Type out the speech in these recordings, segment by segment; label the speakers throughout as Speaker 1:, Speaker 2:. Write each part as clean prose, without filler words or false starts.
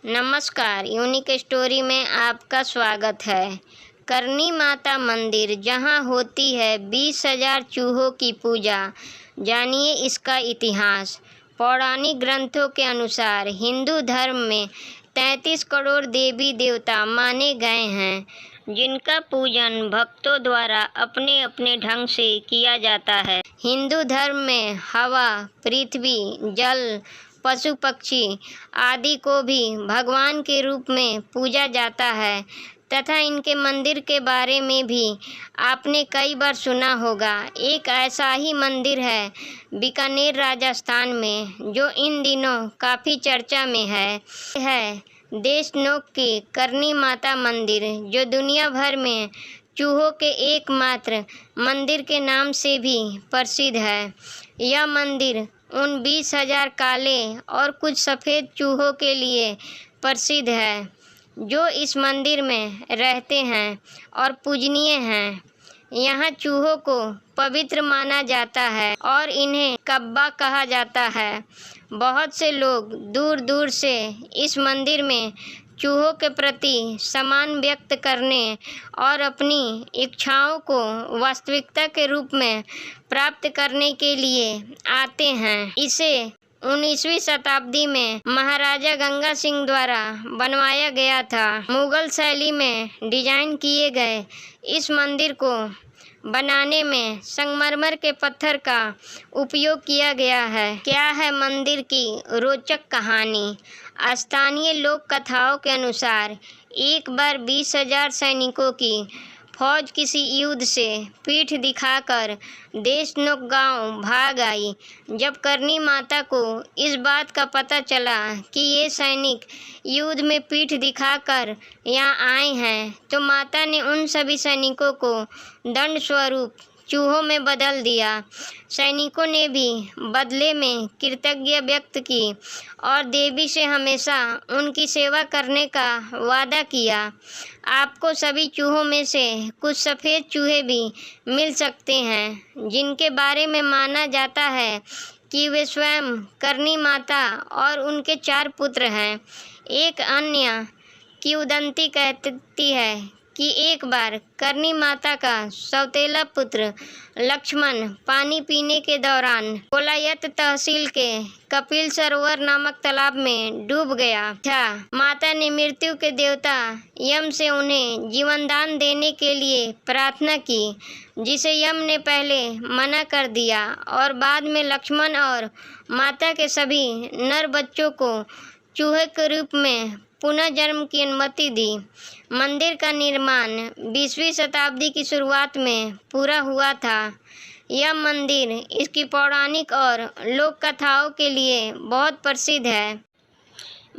Speaker 1: नमस्कार, unique story में आपका स्वागत है। करनी माता मंदिर जहां होती है 20,000 चूहों की पूजा। जानिए इसका इतिहास। पौराणिक ग्रंथों के अनुसार हिंदू धर्म में 33 करोड़ देवी देवता माने गए हैं, जिनका पूजन भक्तों द्वारा अपने अपने ढंग से किया जाता है। हिंदू धर्म में हवा, पृथ्वी, जल, पशु पक्षी आदि को भी भगवान के रूप में पूजा जाता है तथा इनके मंदिर के बारे में भी आपने कई बार सुना होगा। एक ऐसा ही मंदिर है बीकानेर राजस्थान में, जो इन दिनों काफ़ी चर्चा में है देशनोक की करनी माता मंदिर, जो दुनिया भर में चूहों के एकमात्र मंदिर के नाम से भी प्रसिद्ध है। यह मंदिर उन 20,000 काले और कुछ सफ़ेद चूहों के लिए प्रसिद्ध है, जो इस मंदिर में रहते हैं और पूजनीय हैं। यहाँ चूहों को पवित्र माना जाता है और इन्हें कब्बा कहा जाता है। बहुत से लोग दूर दूर से इस मंदिर में चूहों के प्रति सम्मान व्यक्त करने और अपनी इच्छाओं को वास्तविकता के रूप में प्राप्त करने के लिए आते हैं। इसे 19वीं शताब्दी में महाराजा गंगा सिंह द्वारा बनवाया गया था। मुगल शैली में डिजाइन किए गए इस मंदिर को बनाने में संगमरमर के पत्थर का उपयोग किया गया है। क्या है मंदिर की रोचक कहानी? स्थानीय लोक कथाओं के अनुसार एक बार 20,000 सैनिकों की फौज किसी युद्ध से पीठ दिखाकर देशनोक गांव भाग आई। जब करनी माता को इस बात का पता चला कि ये सैनिक युद्ध में पीठ दिखाकर यहाँ आए हैं, तो माता ने उन सभी सैनिकों को दंड स्वरूप चूहों में बदल दिया। सैनिकों ने भी बदले में कृतज्ञता व्यक्त की और देवी से हमेशा उनकी सेवा करने का वादा किया। आपको सभी चूहों में से कुछ सफ़ेद चूहे भी मिल सकते हैं, जिनके बारे में माना जाता है कि वे स्वयं करनी माता और उनके 4 पुत्र हैं। एक अन्य किंवदंती कहती है कि एक बार करनी माता का सौतेला पुत्र लक्ष्मण पानी पीने के दौरान कोलायत तहसील के कपिल सरोवर नामक तालाब में डूब गया था। माता ने मृत्यु के देवता यम से उन्हें जीवनदान देने के लिए प्रार्थना की, जिसे यम ने पहले मना कर दिया और बाद में लक्ष्मण और माता के सभी नर बच्चों को चूहे के रूप में पुनः जन्म की अनुमति दी। मंदिर का निर्माण 20वीं शताब्दी की शुरुआत में पूरा हुआ था। यह मंदिर इसकी पौराणिक और लोक कथाओं के लिए बहुत प्रसिद्ध है।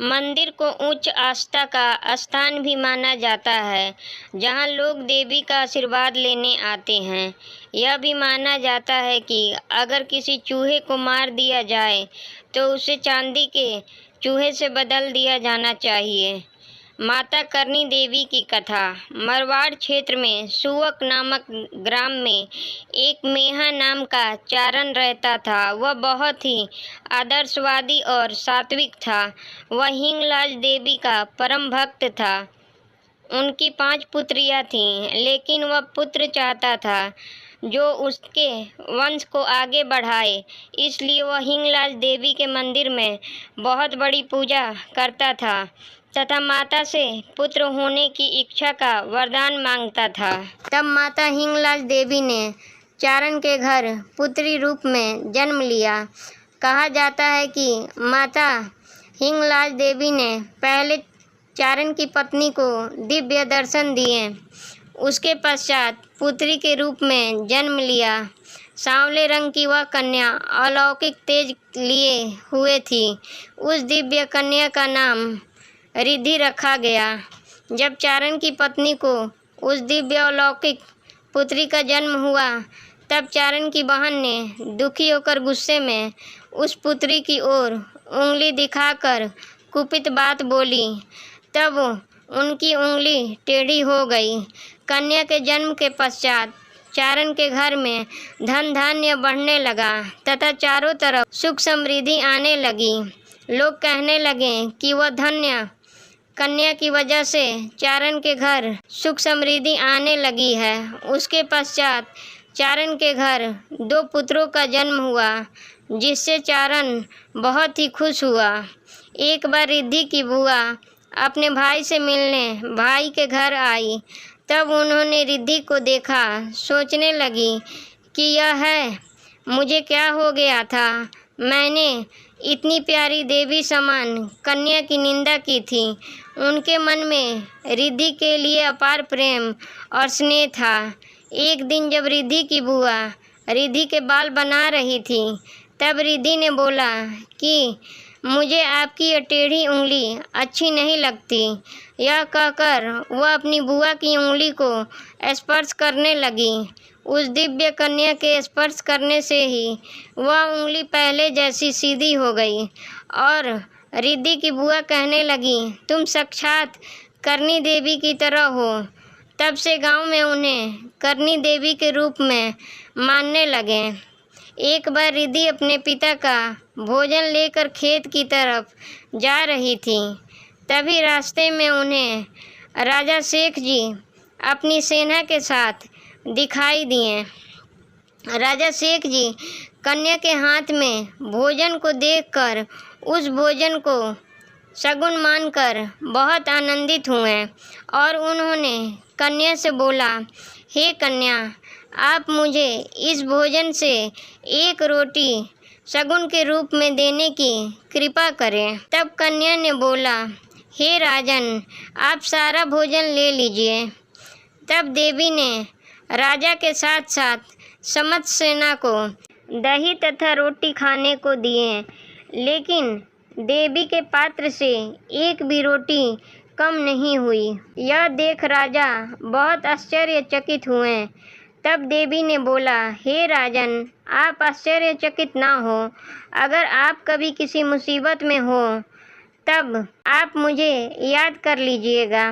Speaker 1: मंदिर को उच्च आस्था का स्थान भी माना जाता है, जहां लोग देवी का आशीर्वाद लेने आते हैं। यह भी माना जाता है कि अगर किसी चूहे को मार दिया जाए तो उसे चांदी के चूहे से बदल दिया जाना चाहिए। माता करनी देवी की कथा। मारवाड़ क्षेत्र में सुवक नामक ग्राम में एक मेहा नाम का चारण रहता था। वह बहुत ही आदर्शवादी और सात्विक था। वह हिंगलाज देवी का परम भक्त था। उनकी 5 पुत्रियां थीं, लेकिन वह पुत्र चाहता था जो उसके वंश को आगे बढ़ाए। इसलिए वह हिंगलाज देवी के मंदिर में बहुत बड़ी पूजा करता था तथा माता से पुत्र होने की इच्छा का वरदान मांगता था। तब माता हिंगलाज देवी ने चारण के घर पुत्री रूप में जन्म लिया। कहा जाता है कि माता हिंगलाज देवी ने पहले चारण की पत्नी को दिव्य दर्शन दिए, उसके पश्चात पुत्री के रूप में जन्म लिया। सांवले रंग की वह कन्या अलौकिक तेज लिए हुए थी। उस दिव्य कन्या का नाम रिद्धि रखा गया। जब चारण की पत्नी को उस दिव्य अलौकिक पुत्री का जन्म हुआ, तब चारण की बहन ने दुखी होकर गुस्से में उस पुत्री की ओर उंगली दिखाकर कुपित बात बोली। तब उनकी उंगली टेढ़ी हो गई। कन्या के जन्म के पश्चात चारण के घर में धन धान्य बढ़ने लगा तथा चारों तरफ सुख समृद्धि आने लगी। लोग कहने लगे कि वह धन्य कन्या की वजह से चारण के घर सुख समृद्धि आने लगी है। उसके पश्चात चारण के घर 2 पुत्रों का जन्म हुआ, जिससे चारण बहुत ही खुश हुआ। एक बार रिद्धि की बुआ अपने भाई से मिलने भाई के घर आई। तब उन्होंने रिद्धि को देखा। सोचने लगी कि यह है, मुझे क्या हो गया था। मैंने इतनी प्यारी देवी समान कन्या की निंदा की थी। उनके मन में रिद्धि के लिए अपार प्रेम और स्नेह था। एक दिन जब रिद्धि की बुआ रिद्धि के बाल बना रही थी, तब रिद्धि ने बोला कि मुझे आपकी ये टेढ़ी उंगली अच्छी नहीं लगती। यह कहकर वह अपनी बुआ की उंगली को स्पर्श करने लगी। उस दिव्य कन्या के स्पर्श करने से ही वह उंगली पहले जैसी सीधी हो गई और रिद्धि की बुआ कहने लगी, तुम साक्षात करनी देवी की तरह हो। तब से गांव में उन्हें करनी देवी के रूप में मानने लगे। एक बार रिद्धि अपने पिता का भोजन लेकर खेत की तरफ जा रही थी। तभी रास्ते में उन्हें राजा शेख जी अपनी सेना के साथ दिखाई दिए। राजा शेख जी कन्या के हाथ में भोजन को देखकर उस भोजन को शगुन मानकर बहुत आनंदित हुए और उन्होंने कन्या से बोला, हे कन्या, आप मुझे इस भोजन से एक रोटी शगुन के रूप में देने की कृपा करें। तब कन्या ने बोला, हे राजन, आप सारा भोजन ले लीजिए। तब देवी ने राजा के साथ साथ समस्त सेना को दही तथा रोटी खाने को दिए, लेकिन देवी के पात्र से एक भी रोटी कम नहीं हुई। यह देख राजा बहुत आश्चर्यचकित हुए। तब देवी ने बोला, हे राजन, आप आश्चर्यचकित ना हो। अगर आप कभी किसी मुसीबत में हो तब आप मुझे याद कर लीजिएगा।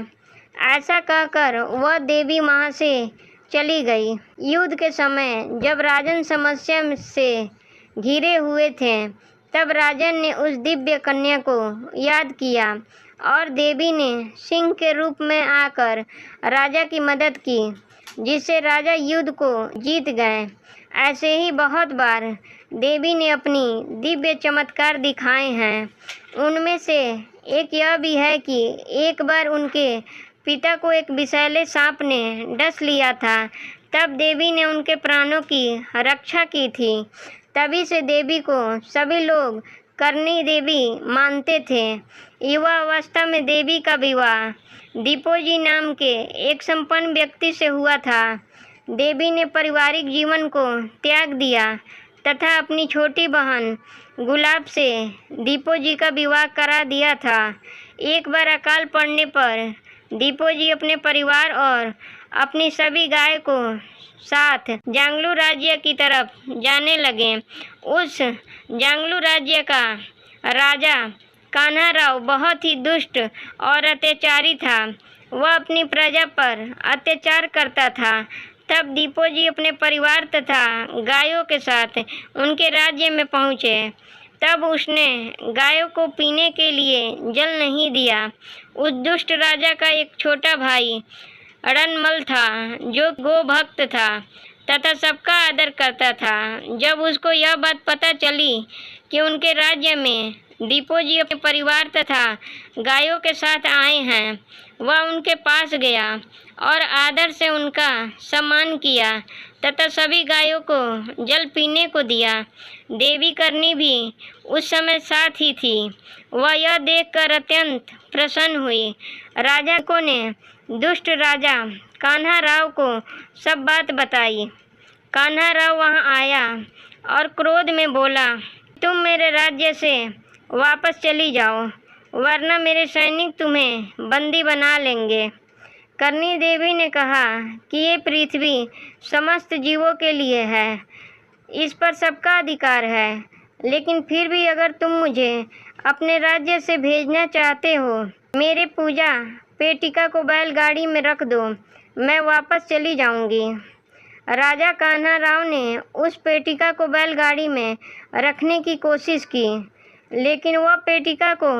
Speaker 1: ऐसा कहकर वह देवी वहाँ से चली गई। युद्ध के समय जब राजन समस्या से घिरे हुए थे, तब राजन ने उस दिव्य कन्या को याद किया और देवी ने सिंह के रूप में आकर राजा की मदद की, जिससे राजा युद्ध को जीत गए। ऐसे ही बहुत बार देवी ने अपनी दिव्य चमत्कार दिखाए हैं। उनमें से एक यह भी है कि एक बार उनके पिता को एक विषैले सांप ने डस लिया था। तब देवी ने उनके प्राणों की रक्षा की थी। तभी से देवी को सभी लोग करनी देवी मानते थे। युवा अवस्था में देवी का विवाह दीपोजी नाम के एक संपन्न व्यक्ति से हुआ था। देवी ने पारिवारिक जीवन को त्याग दिया तथा अपनी छोटी बहन गुलाब से दीपोजी का विवाह करा दिया था। एक बार अकाल पड़ने पर दीपोजी अपने परिवार और अपनी सभी गाय को साथ जांगलू राज्य की तरफ जाने लगे। उस जांगलू राज्य का राजा कान्हा राव बहुत ही दुष्ट और अत्याचारी था। वह अपनी प्रजा पर अत्याचार करता था। तब दीपोजी अपने परिवार तथा गायों के साथ उनके राज्य में पहुँचे। तब उसने गायों को पीने के लिए जल नहीं दिया। उस दुष्ट राजा का एक छोटा भाई अड़नमल था, जो गो भक्त था तथा सबका आदर करता था। जब उसको यह बात पता चली कि उनके राज्य में दीपोजी अपने परिवार तथा गायों के साथ आए हैं, वह उनके पास गया और आदर से उनका सम्मान किया तथा सभी गायों को जल पीने को दिया। देवी करनी भी उस समय साथ ही थी। वह यह देखकर अत्यंत प्रसन्न हुई। राजा को ने दुष्ट राजा कान्हा राव को सब बात बताई। कान्हा राव वहाँ आया और क्रोध में बोला, तुम मेरे राज्य से वापस चली जाओ, वरना मेरे सैनिक तुम्हें बंदी बना लेंगे। करनी देवी ने कहा कि ये पृथ्वी समस्त जीवों के लिए है, इस पर सबका अधिकार है, लेकिन फिर भी अगर तुम मुझे अपने राज्य से भेजना चाहते हो, मेरे पूजा पेटिका को बैलगाड़ी में रख दो, मैं वापस चली जाऊंगी। राजा कान्हा राव ने उस पेटिका को बैलगाड़ी में रखने की कोशिश की, लेकिन वह पेटिका को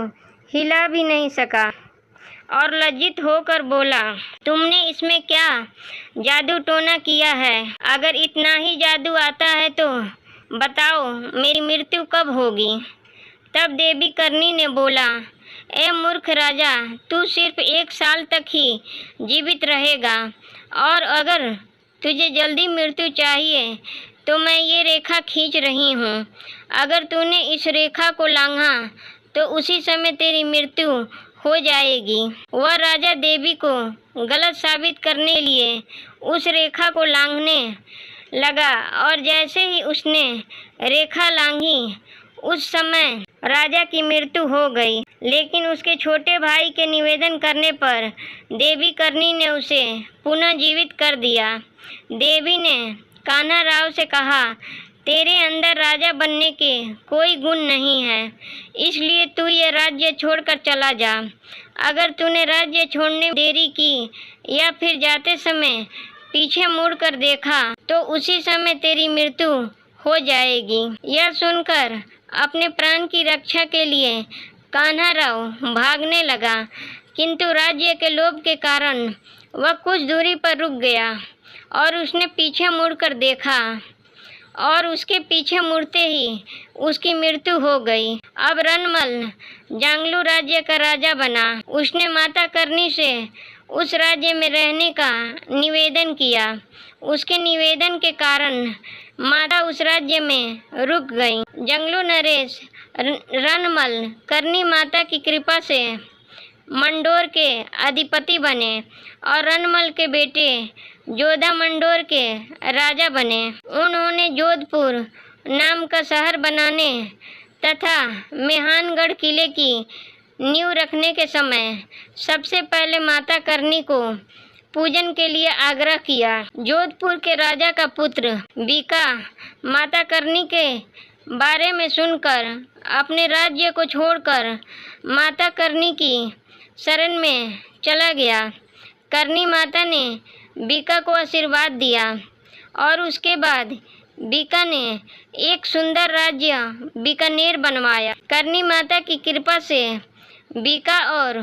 Speaker 1: हिला भी नहीं सका। और लज्जित होकर बोला, तुमने इसमें क्या जादू टोना किया है? अगर इतना ही जादू आता है तो बताओ मेरी मृत्यु कब होगी? तब देवी करनी ने बोला, ए मूर्ख राजा, तू सिर्फ 1 साल तक ही जीवित रहेगा, और अगर तुझे जल्दी मृत्यु चाहिए तो मैं ये रेखा खींच रही हूँ। अगर तूने इस रेखा को लांघा तो उसी समय तेरी मृत्यु हो जाएगी। वह राजा देवी को गलत साबित करने के लिए उस रेखा को लांघने लगा, और जैसे ही उसने रेखा लांघी उस समय राजा की मृत्यु हो गई। लेकिन उसके छोटे भाई के निवेदन करने पर देवी करनी ने उसे पुनः जीवित कर दिया। देवी ने कान्हा राव से कहा, तेरे अंदर राजा बनने के कोई गुण नहीं है, इसलिए तू ये राज्य छोड़कर चला जा। अगर तूने राज्य छोड़ने में देरी की या फिर जाते समय पीछे मुड़कर देखा तो उसी समय तेरी मृत्यु हो जाएगी। यह सुनकर अपने प्राण की रक्षा के लिए कान्हा राव भागने लगा, किंतु राज्य के लोभ के कारण वह कुछ दूरी पर रुक गया और उसने पीछे मुड़कर देखा, और उसके पीछे मुड़ते ही उसकी मृत्यु हो गई। अब रणमल जांगलू राज्य का राजा बना। उसने माता करनी से उस राज्य में रहने का निवेदन किया। उसके निवेदन के कारण माता उस राज्य में रुक गई। जंगलू नरेश रणमल करनी माता की कृपा से मंडोर के अधिपति बने और रणमल के बेटे जोधा मंडोर के राजा बने। उन्होंने जोधपुर नाम का शहर बनाने तथा मेहानगढ़ किले की नींव रखने के समय सबसे पहले माता करनी को पूजन के लिए आग्रह किया। जोधपुर के राजा का पुत्र बीका माता करनी के बारे में सुनकर अपने राज्य को छोड़कर माता करनी की शरण में चला गया। करनी माता ने बीका को आशीर्वाद दिया और उसके बाद बीका ने एक सुंदर राज्य बीकानेर बनवाया। करनी माता की कृपा से बीका और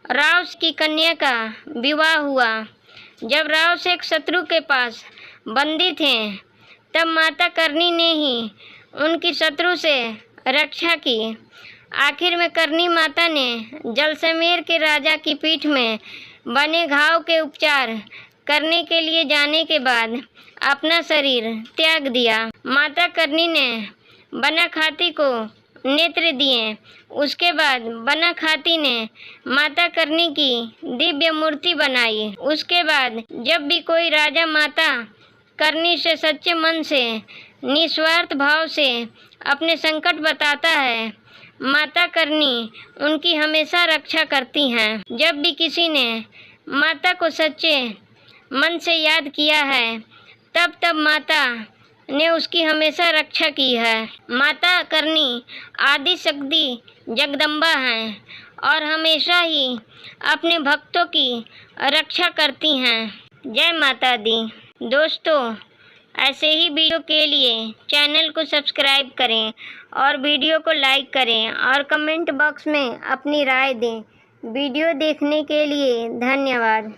Speaker 1: राव की कन्या का विवाह हुआ। जब राव शेख शत्रु के पास बंदी थे तब माता करनी ने ही उनकी शत्रु से रक्षा की। आखिर में करनी माता ने जैसलमेर के राजा की पीठ में बने घाव के उपचार करने के लिए जाने के बाद अपना शरीर त्याग दिया। माता करनी ने बनाखाती को नेत्र दिए। उसके बाद बनाखाती ने माता करनी की दिव्य मूर्ति बनाई। उसके बाद जब भी कोई राजा माता करनी से सच्चे मन से निस्वार्थ भाव से अपने संकट बताता है, माता करनी उनकी हमेशा रक्षा करती हैं। जब भी किसी ने माता को सच्चे मन से याद किया है तब तब माता ने उसकी हमेशा रक्षा की है। माता करनी आदि शक्ति जगदम्बा हैं और हमेशा ही अपने भक्तों की रक्षा करती हैं। जय माता दी। दोस्तों, ऐसे ही वीडियो के लिए चैनल को सब्सक्राइब करें और वीडियो को लाइक करें और कमेंट बॉक्स में अपनी राय दें। वीडियो देखने के लिए धन्यवाद।